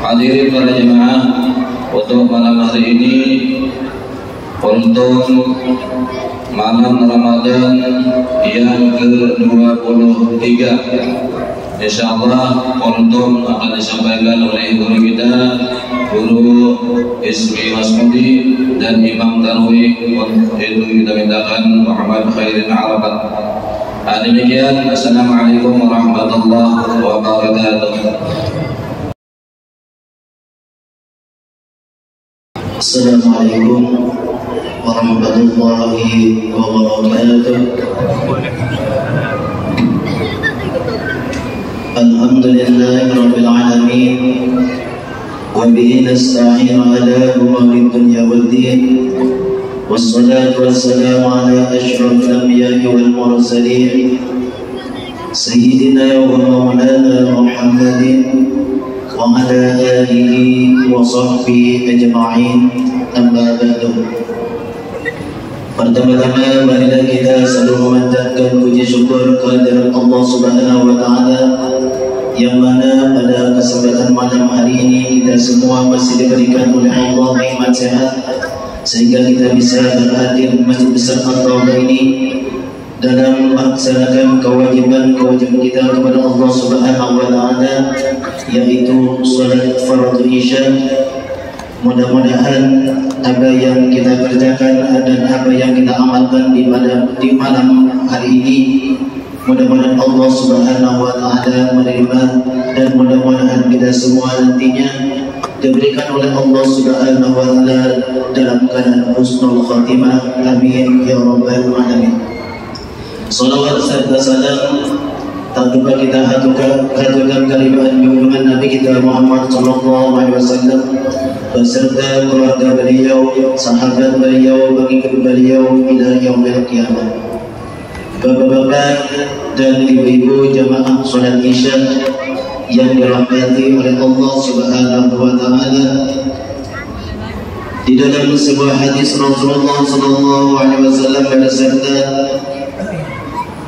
Hadirin para jemaah, untuk malam hari ini untuk malam Ramadan yang ke-23, insyaallah untuk akan disampaikan oleh guru kita, Guru Ismi Masmudi, dan Imam Tarwih itu kita mintakan Muhammad Khairin Arabat. Demikian, assalamualaikum warahmatullahi wabarakatuh. Assalamualaikum warahmatullahi wabarakatuh. Alhamdulillahi rabbil alamin, wa bihi nasta'in ala umuri dunya waddin, wassalatu wassalamu ala asyrafil anbiya'i wal mursalin, sayyidina wa maulana Muhammadin wa ala alihi wa sahbihi ajma'in. Amma ba'du. Pertama-tama marilah kita selalu memanjatkan puji syukur kehadirat Allah Subhanahu wa taala, yang mana pada kesempatan malam hari ini kita semua masih diberikan oleh Allah nikmat sehat, sehingga kita bisa berhadir di Masjid Besar At-Taubah ini dalam melaksanakan kewajiban kita kepada Allah Subhanahu wa taala, yaitu salat fardu Isya. Mudah-mudahan apa yang kita kerjakan dan apa yang kita amalkan di malam hari ini, mudah-mudahan Allah Subhanahu wa taala menerima, dan mudah-mudahan kita semua nantinya diberikan oleh Allah Subhanahu wa taala dalam keadaan husnul khatimah. Amin ya rabbal alamin. Salawat serta salam tak lupa kita haturkan kalimat junjungan Nabi kita Muhammad sallallahu alaihi wasallam beserta keluarga beliau, sahabat beliau, pengikut beliau hingga yaumil qiyamah. Bapak-bapak dan ibu-ibu jamaah salat Isya yang dirahmati oleh Allah Subhanahu wa taala, di dalam sebuah hadis Rasulullah sallallahu alaihi wasallam bersabda,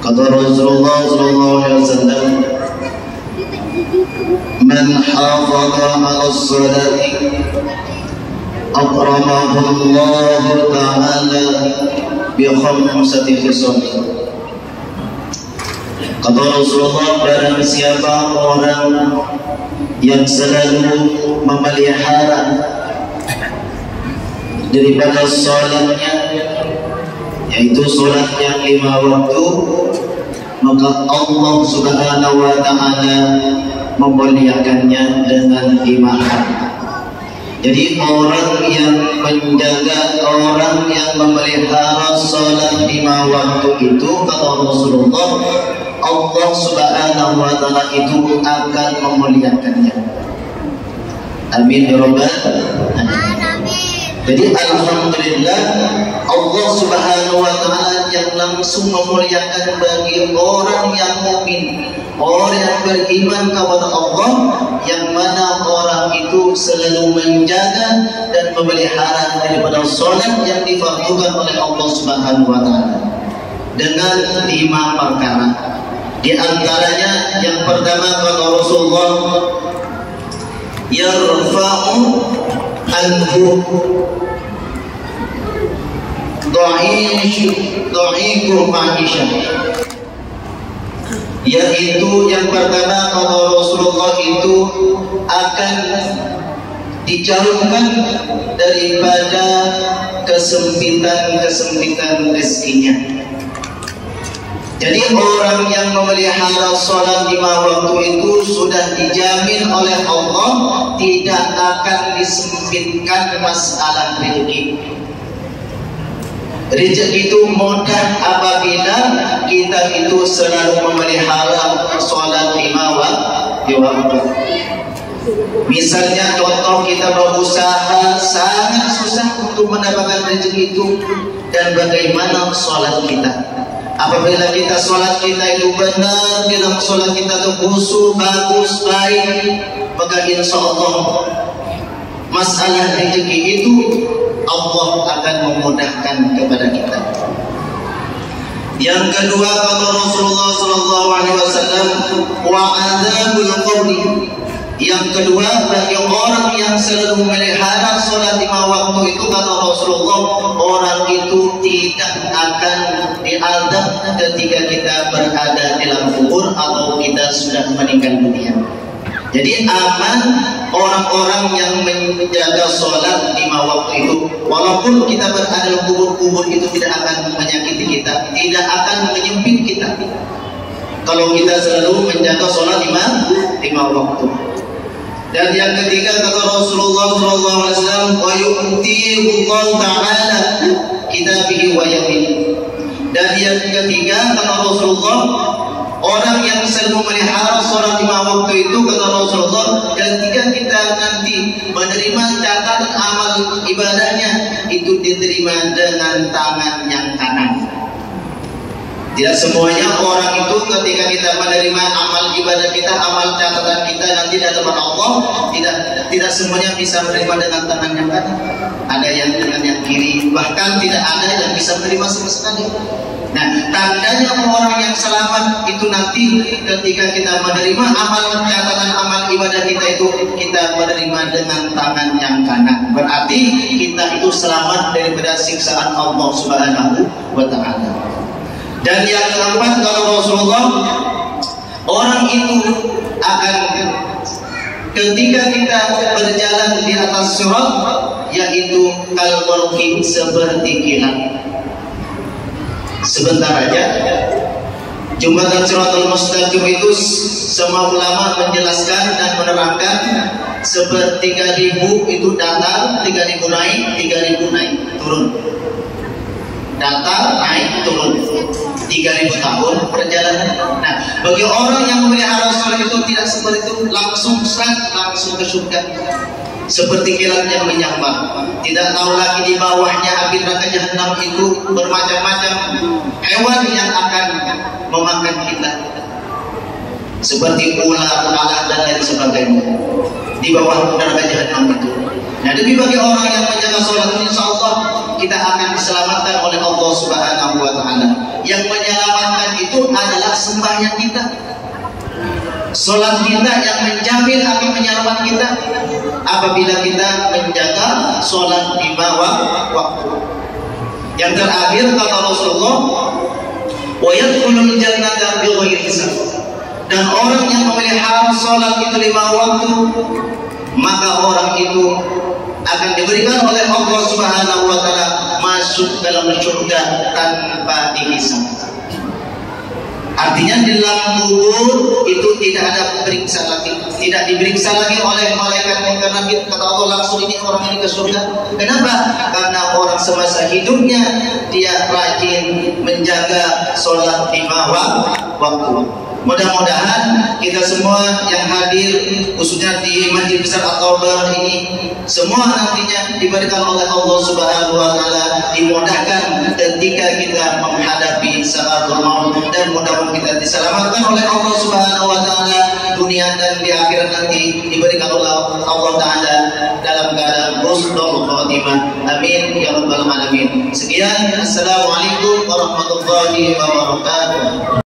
kata Rasulullah sallallahu alaihi wasallam, man hafaza 'ala as-salati akramahu Allah ta'ala bi khamsati khisal. Kata Rasulullah, barang siapa orang yang selalu memelihara daripada salatnya, yaitu salat yang 5 waktu, maka Allah Subhanahu wa taala memuliakannya dengan 5 hal. Jadi orang yang menjaga, orang yang memelihara salat 5 waktu itu, kata Rasulullah, Allah Subhanahu wa taala itu akan memuliakannya. Amin ya rabbal alamin. Jadi alhamdulillah, Allah Subhanahu wa taala yang langsung memuliakan bagi orang yang mukmin, orang yang beriman kepada Allah, yang mana orang itu selalu menjaga dan memelihara daripada salat yang difardukan oleh Allah Subhanahu wa taala dengan 5 perkara. Di antaranya yang pertama, kata Rasulullah, yarfa'u anhu dha'ifu ma'isha, yaitu yang pertama, kata Rasulullah, itu akan dijauhkan daripada kesempitan rezekinya. Jadi orang yang memelihara salat 5 waktu itu sudah dijamin oleh Allah tidak akan disempitkan masalah rezeki. Rezeki itu mudah apabila kita itu selalu memelihara salat 5 waktu. Misalnya contoh, kita berusaha sangat susah untuk mendapatkan rezeki itu, dan bagaimana salat kita? Apabila kita sholat kita itu benar, dalam sholat kita itu khusyuk, bagus, baik, maka insya Allah masalah rezeki itu Allah akan memudahkan kepada kita. Yang kedua, kata Rasulullah SAW, wa adzabul qabri. Yang kedua, bagi orang orang yang selalu memelihara sholat 5 waktu itu, kata Rasulullah, orang itu tidak akan diazab ketika kita berada dalam kubur atau kita sudah meninggal dunia. Jadi aman orang-orang yang menjaga sholat 5 waktu itu. Walaupun kita berada dalam kubur-kubur itu tidak akan menyakiti kita, tidak akan menyempit kita, kalau kita selalu menjaga sholat 5 waktu. Dan yang ketiga, kata Rasulullah SAW, wa yu'tihullahu ta'ala kitabihi wa yamin. Dan yang ketiga, kata Rasulullah, orang yang selalu memelihara sholat 5 waktu itu, kata Rasulullah, ketika kita nanti menerima catatan amal ibadahnya, itu diterima dengan tangan yang kanan. Tidak semuanya orang itu ketika kita menerima amal ibadah kita, amal catatan kita nanti di hadapan Allah, tidak semuanya bisa menerima dengan tangan yang kanan. Ada yang dengan yang kiri, bahkan tidak ada yang bisa menerima sama sekali. Nah, tandanya orang yang selamat itu nanti ketika kita menerima amal catatan amal ibadah kita itu, kita menerima dengan tangan yang kanan. Berarti kita itu selamat daripada siksaan Allah Subhanahu wa Ta'ala. Dan yang keempat, kalau Rasulullah, orang itu akan ketika kita berjalan di atas sirat, yaitu kal-barqi, seperti kilat. Sebentar aja, jembatan Shiratal Mustaqim itu semua ulama menjelaskan dan menerangkan seperti 3.000 itu datar, 3.000 naik, 3.000 naik turun. Datar, naik, turun. 3.000 tahun perjalanan. Nah, bagi orang yang memelihara sholat itu tidak seperti itu, langsung ke surga. Seperti kilat yang menyambar. Tidak tahu lagi di bawahnya api neraka jahanam itu bermacam-macam hewan yang akan memakan kita. Seperti ular, lalat dan lain sebagainya. Di bawah neraka jahanam itu. Nah, tapi bagi orang yang menjaga sholat, insya Allah kita akan diselamatkan oleh Allah Subhanahu wa Ta'ala. Yang menyelamatkan itu adalah sembahyang kita. Sholat kita yang menjamin akan menyelamatkan kita apabila kita menjaga sholat 5 waktu. Yang terakhir, kata Rasulullah, wa yadkhulul jannata bighairi hisab. Dan orang yang memelihara sholat itu 5 waktu, maka orang itu akan diberikan oleh Allah Subhanahu wa Ta'ala masuk dalam surga tanpa dihisab. Artinya di dalam kubur itu tidak ada periksa lagi, tidak diperiksa lagi oleh malaikat munkar nakir. Kata Allah langsung, ini orang ini ke surga. Kenapa? Karena orang semasa hidupnya dia rajin menjaga sholat 5 waktu. Mudah-mudahan kita semua yang hadir, khususnya di Masjid Besar At-Taubar ini, semua nantinya diberikan oleh Allah Subhanahu wa Ta'ala, dimudahkan ketika kita menghadapi sakaratul maut, dan mudah-mudahan kita diselamatkan oleh Allah Subhanahu wa Ta'ala dunia dan di akhirat nanti, diberikan oleh Allah Ta'ala dalam keadaan husnul khatimah. Amin ya rabbal alamin. Sekian, assalamualaikum warahmatullahi wabarakatuh.